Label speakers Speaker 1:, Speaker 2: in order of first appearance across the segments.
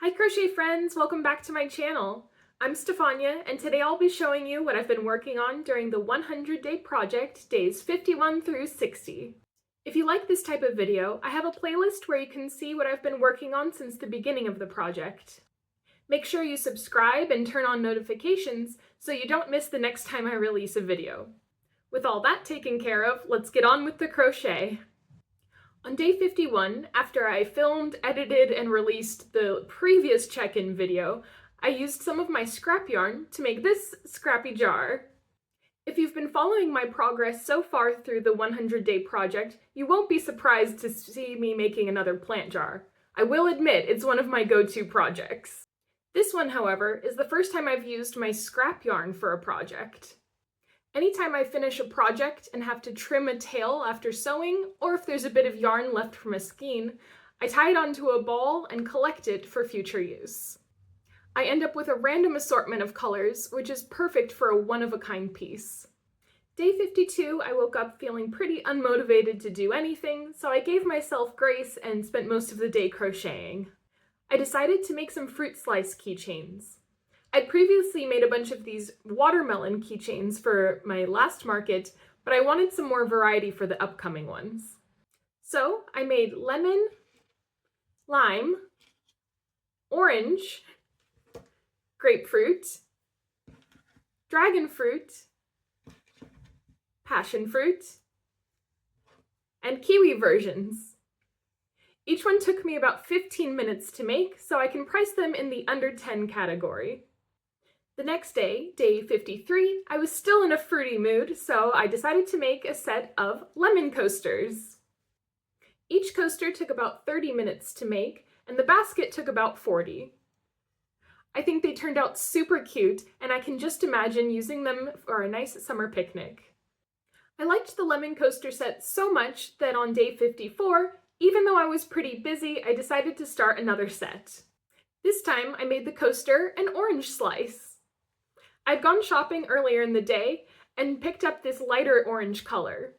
Speaker 1: Hi crochet friends, welcome back to my channel. I'm Stephanya and today I'll be showing you what I've been working on during the 100-day project, days 51 through 60. If you like this type of video, I have a playlist where you can see what I've been working on since the beginning of the project. Make sure you subscribe and turn on notifications so you don't miss the next time I release a video. With all that taken care of, let's get on with the crochet. On day 51, after I filmed, edited, and released the previous check-in video, I used some of my scrap yarn to make this scrappy jar. If you've been following my progress so far through the 100-day project, you won't be surprised to see me making another plant jar. I will admit it's one of my go-to projects. This one, however, is the first time I've used my scrap yarn for a project. Anytime I finish a project and have to trim a tail after sewing, or if there's a bit of yarn left from a skein, I tie it onto a ball and collect it for future use. I end up with a random assortment of colors, which is perfect for a one-of-a-kind piece. Day 52, I woke up feeling pretty unmotivated to do anything, so I gave myself grace and spent most of the day crocheting. I decided to make some fruit slice keychains. I'd previously made a bunch of these watermelon keychains for my last market, but I wanted some more variety for the upcoming ones. So I made lemon, lime, orange, grapefruit, dragon fruit, passion fruit, and kiwi versions. Each one took me about 15 minutes to make, so I can price them in the under 10 category. The next day, day 53, I was still in a fruity mood, so I decided to make a set of lemon coasters. Each coaster took about 30 minutes to make, and the basket took about 40. I think they turned out super cute, and I can just imagine using them for a nice summer picnic. I liked the lemon coaster set so much that on day 54, even though I was pretty busy, I decided to start another set. This time, I made the coaster an orange slice. I'd gone shopping earlier in the day and picked up this lighter orange color.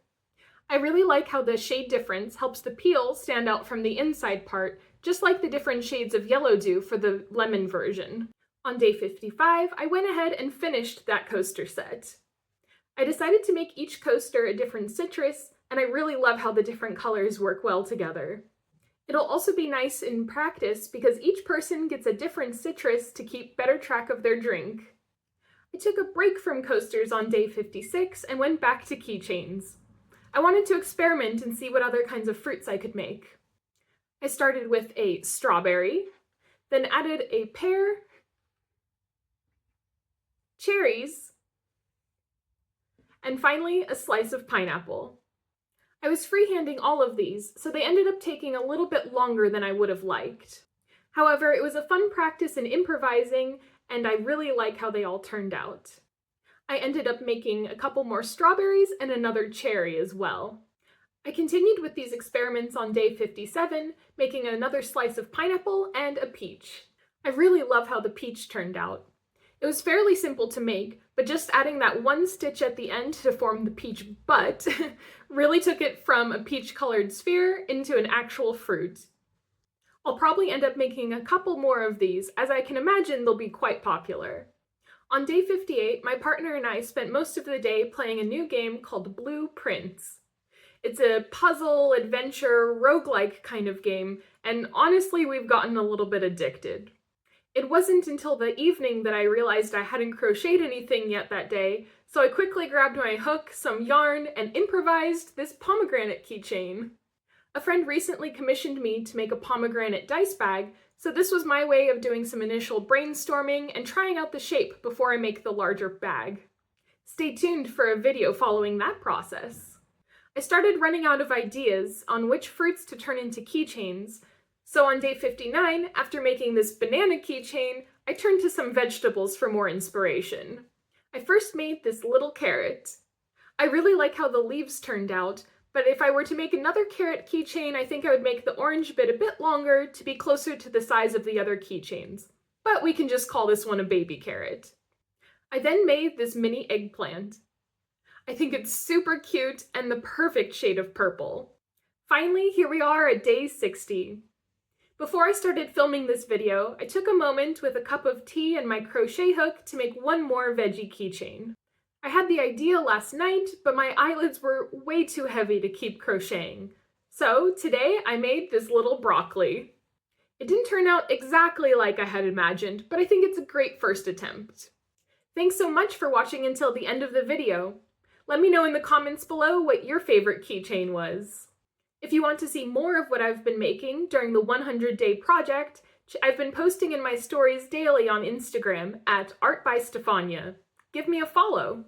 Speaker 1: I really like how the shade difference helps the peel stand out from the inside part, just like the different shades of yellow do for the lemon version. On day 55, I went ahead and finished that coaster set. I decided to make each coaster a different citrus, and I really love how the different colors work well together. It'll also be nice in practice because each person gets a different citrus to keep better track of their drink. I took a break from coasters on day 56 and went back to keychains. I wanted to experiment and see what other kinds of fruits I could make. I started with a strawberry, then added a pear, cherries, and finally a slice of pineapple. I was freehanding all of these, so they ended up taking a little bit longer than I would have liked. However, it was a fun practice in improvising, and I really like how they all turned out. I ended up making a couple more strawberries and another cherry as well. I continued with these experiments on day 57, making another slice of pineapple and a peach. I really love how the peach turned out. It was fairly simple to make, but just adding that one stitch at the end to form the peach butt really took it from a peach-colored sphere into an actual fruit. I'll probably end up making a couple more of these, as I can imagine they'll be quite popular. On day 58, my partner and I spent most of the day playing a new game called Blue Prince. It's a puzzle, adventure, roguelike kind of game, and honestly we've gotten a little bit addicted. It wasn't until the evening that I realized I hadn't crocheted anything yet that day, so I quickly grabbed my hook, some yarn, and improvised this pomegranate keychain. A friend recently commissioned me to make a pomegranate dice bag, so this was my way of doing some initial brainstorming and trying out the shape before I make the larger bag. Stay tuned for a video following that process. I started running out of ideas on which fruits to turn into keychains, so on day 59, after making this banana keychain, I turned to some vegetables for more inspiration. I first made this little carrot. I really like how the leaves turned out, but if I were to make another carrot keychain, I think I would make the orange bit a bit longer to be closer to the size of the other keychains. But we can just call this one a baby carrot. I then made this mini eggplant. I think it's super cute and the perfect shade of purple. Finally, here we are at day 60. Before I started filming this video, I took a moment with a cup of tea and my crochet hook to make one more veggie keychain. I had the idea last night, but my eyelids were way too heavy to keep crocheting. So today I made this little broccoli. It didn't turn out exactly like I had imagined, but I think it's a great first attempt. Thanks so much for watching until the end of the video. Let me know in the comments below what your favorite keychain was. If you want to see more of what I've been making during the 100-day project, I've been posting in my stories daily on Instagram at Art by Stephanya. Give me a follow.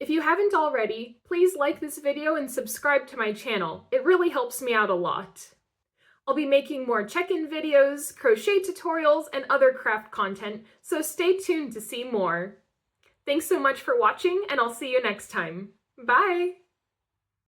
Speaker 1: If you haven't already, please like this video and subscribe to my channel. It really helps me out a lot. I'll be making more check-in videos, crochet tutorials, and other craft content, so stay tuned to see more. Thanks so much for watching, and I'll see you next time. Bye!